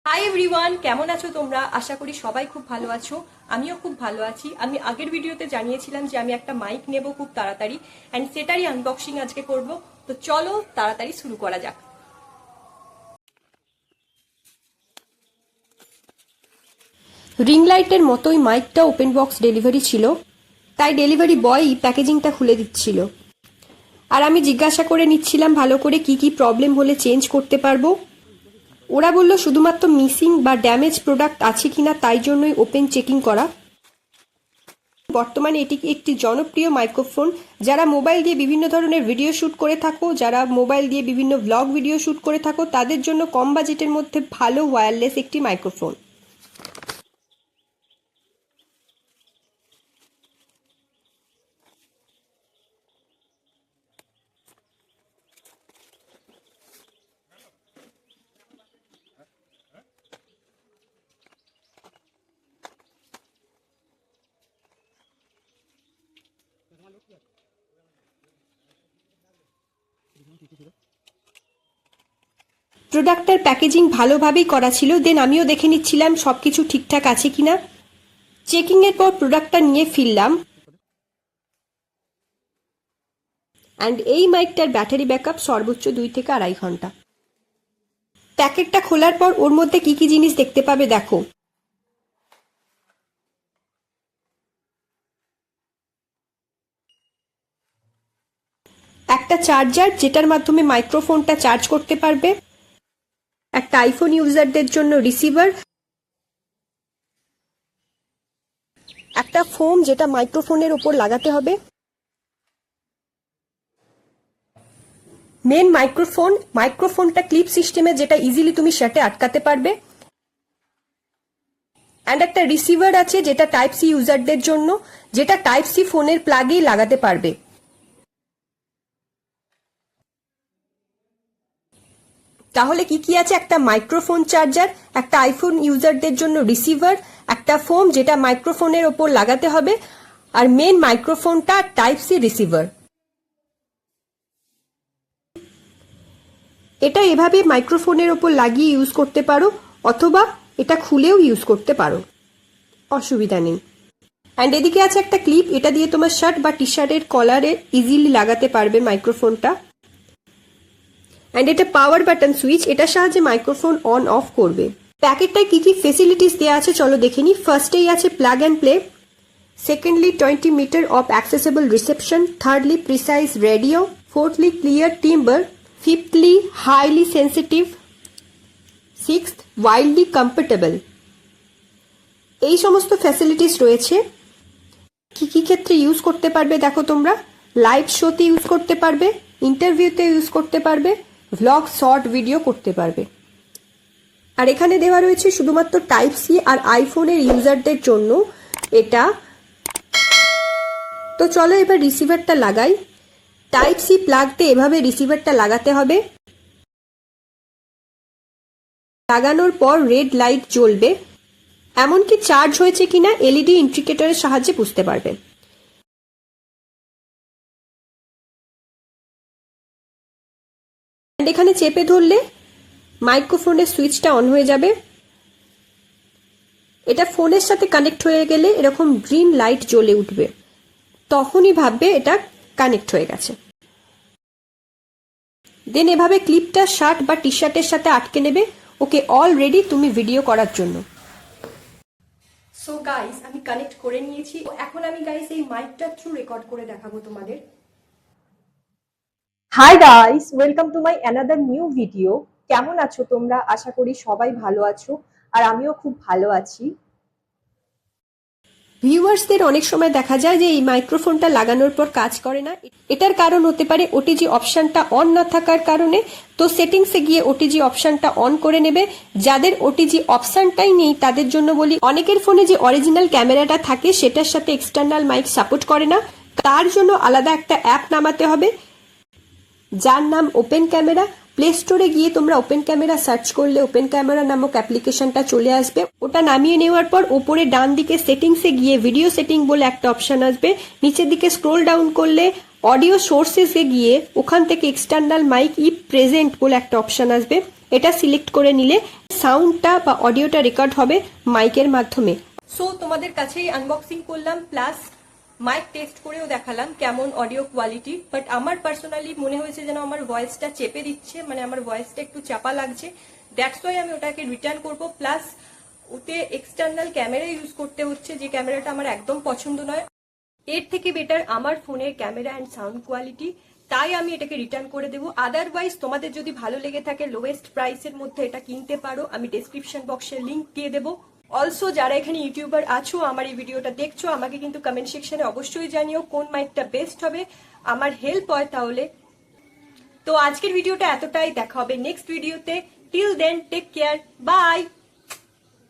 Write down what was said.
Hi everyone, কেমন আছো তোমরা? আশা করি সবাই খুব ভালো আছো। আমিও খুব ভালো আছি। আমি আগের ভিডিওতে জানিয়েছিলাম যে আমি একটা মাইক নেব খুব তাড়াতাড়ি, অ্যান্ড সেটারই আনবক্সিং আজকে করব। তো চলো তাড়াতাড়ি শুরু করা যাক। রিং লাইটের মতোই মাইকটা ওপেন বক্স ডেলিভারি ছিল, তাই ডেলিভারি বয়ই প্যাকেজিংটা খুলে দিচ্ছিল। আর আমি জিজ্ঞাসা করে নিচ্ছিলাম ভালো করে কি কি প্রবলেম হলে চেঞ্জ করতে পারবো। ওরা বলল শুধুমাত্র মিসিং বা ড্যামেজ প্রোডাক্ট আছে কিনা তাই জন্যই ওপেন চেকিং করা। বর্তমানে এটি একটি জনপ্রিয় মাইক্রোফোন। যারা মোবাইল দিয়ে বিভিন্ন ধরনের ভিডিও শ্যুট করে থাকো, যারা মোবাইল দিয়ে বিভিন্ন ব্লগ ভিডিও শ্যুট করে থাকো, তাদের জন্য কম বাজেটের মধ্যে ভালো ওয়্যারলেস একটি মাইক্রোফোন। প্রোডাক্টের প্যাকেজিং ভালোভাবেই করা ছিল। দেন আমিও দেখে নিচ্ছিলাম সবকিছু ঠিকঠাক আছে কিনা। চেকিং এর পর প্রোডাক্টটা নিয়ে ফিরলাম। অ্যান্ড এই মাইকটার ব্যাটারি ব্যাকআপ সর্বোচ্চ 2 থেকে 2.5 ঘন্টা। প্যাকেটটা খোলার পর ওর মধ্যে কি কি জিনিস দেখতে পাবে দেখো। একটা চার্জার, যেটার মাধ্যমে মাইক্রোফোনটা চার্জ করতে পারবে। একটা আইফোন ইউজারদের জন্য রিসিভার। একটা ফোম যেটা মাইক্রোফোনের উপর লাগাতে হবে। মেন মাইক্রোফোনটা ক্লিপ সিস্টেমে, যেটা ইজিলি তুমি সেটে আটকাতে পারবে। অ্যান্ড একটা রিসিভার আছে যেটা টাইপ সি ইউজারদের জন্য, যেটা টাইপ সি ফোনের প্লাগেই লাগাতে পারবে। তাহলে কি কি আছে? একটা মাইক্রোফোন চার্জার, একটা আইফোন ইউজারদের জন্য রিসিভার, একটা ফোম যেটা মাইক্রোফোনের ওপর লাগাতে হবে, আর মেন মাইক্রোফোনটা টাইপ সি রিসিভার। এটা এভাবে মাইক্রোফোনের ওপর লাগিয়ে ইউজ করতে পারো, অথবা এটা খুলেও ইউজ করতে পারো, অসুবিধা নেই। অ্যান্ড এদিকে আছে একটা ক্লিপ, এটা দিয়ে তোমার শার্ট বা টি শার্টের কলারে ইজিলি লাগাতে পারবে মাইক্রোফোনটা। অ্যান্ড এটা পাওয়ার বাটন সুইচ, এটার সাহায্যে মাইক্রোফোন অন অফ করবে। প্যাকেটটায় কি কি ফেসিলিটিস দেওয়া আছে চলো দেখে নি। ফার্স্টেই আছে plug and play. Secondly 20 metre of accessible reception. Thirdly precise radio. Fourthly clear timber. Fifthly highly sensitive. Sixth wildly comfortable. এই সমস্ত ফ্যাসিলিটিস রয়েছে। কি কি ক্ষেত্রে ইউজ করতে পারবে দেখো তোমরা। লাইভ শোতে ইউজ করতে পারবে, ইন্টারভিউতে ইউজ করতে পারবে, ভ্লগ শর্ট ভিডিও করতে পারবে। আর এখানে দেওয়া রয়েছে শুধুমাত্র টাইপ সি আর আইফোনের ইউজারদের জন্য এটা। তো চলো এবার রিসিভারটা লাগাই। টাইপ সি প্লাগ দিয়ে এভাবে রিসিভারটা লাগাতে হবে। লাগানোর পর রেড লাইট জ্বলবে। এমনকি চার্জ হয়েছে কিনা এলইডি ইন্ডিকেটরের সাহায্যে বুঝতে পারবে। এখানে চেপে ধরলে মাইক্রোফোনের সুইচটা অন হয়ে যাবে। এটা ফোনের সাথে কানেক্ট হয়ে গেলে এরকম গ্রিন লাইট জ্বলে উঠবে, তখনই ভাববে এটা কানেক্ট হয়ে গেছে। দেন এভাবে ক্লিপটা শার্ট বা টি শার্টের সাথে আটকে নেবে। ওকে, অল রেডি তুমি ভিডিও করার জন্য। সো গাইস, আমি কানেক্ট করে নিয়েছি। এখন আমি গাইস এই মাইকটা থ্রু রেকর্ড করে দেখাবো তোমাদের। Hi guys, welcome to my another new video. কেমন আছো তোমরা? আশা করি সবাই ভালো আছো, আর আমিও খুব ভালো আছি। ভিউয়ার্সদের অনেক সময় দেখা যায় যে এই মাইক্রোফোনটা লাগানোর পর কাজ করে না। এটার কারণ হতে পারে ওটিজি অপশনটা অন না থাকার কারণে। তো সেটিংসে গিয়ে ওটিজি অপশনটা অন করে নেবে। যাদের ওটিজি অপশনটাই নেই তাদের জন্য বলি, অনেকের ফোনে যে অরিজিনাল ক্যামেরাটা থাকে সেটার সাথে এক্সটার্নাল মাইক সাপোর্ট করে না। তার জন্য আলাদা একটা অ্যাপ নামাতে হবে, যার নাম ওপেন ক্যামেরা। প্লে স্টোরে গিয়ে তোমরা ওপেন ক্যামেরা সার্চ করলে ওপেন ক্যামেরা নামক অ্যাপ্লিকেশনটা চলে আসবে। ওটা নামিয়ে নেওয়ার পর ওপরে ডান দিকে সেটিংসে গিয়ে ভিডিও সেটিং বলে একটা অপশন আসবে। নিচের দিকে স্ক্রোল ডাউন করলে অডিও সোর্সেসে গিয়ে ওখান থেকে এক্সটার্নাল মাইক ইফ প্রেজেন্ট বলে একটা অপশন আসবে। এটা সিলেক্ট করে নিলে সাউন্ডটা বা অডিওটা রেকর্ড হবে মাইকের মাধ্যমে। সো তোমাদের কাছেই আনবক্সিং করলাম, প্লাস মাইক টেস্ট করেও দেখালাম কেমন অডিও কোয়ালিটি। বাট আমার পার্সোনালি মনে হয়েছে যেন আমার ভয়েসটা চেপে দিচ্ছে, মানে আমার ভয়েসটা একটু চাপা লাগছে। দ্যাটস ওয়াই আমি ওটাকে রিটার্ন করবো। প্লাস ওতে এক্সটার্নাল ক্যামেরা ইউজ করতে হচ্ছে, যে ক্যামেরাটা আমার একদম পছন্দ নয়। এর থেকে বেটার আমার ফোনের ক্যামেরা অ্যান্ড সাউন্ড কোয়ালিটি, তাই আমি এটাকে রিটার্ন করে দেবো। আদারওয়াইজ তোমাদের যদি ভালো লেগে থাকে লোয়েস্ট প্রাইসের মধ্যে এটা কিনতে পারো, আমি ডেসক্রিপশন বক্সে লিঙ্ক দিয়ে দেবো। অলসো যারা এখানে ইউটিউবার আছো, আমার এই ভিডিওটা দেখছো, আমাকে কিন্তু কমেন্ট সেকশনে অবশ্যই জানিও কোন মাইকটা বেস্ট হবে, আমার হেল্প হয় তাহলে। তো আজকের ভিডিওটা এতটাই, দেখা হবে নেক্সট ভিডিওতে। Till then take care, by.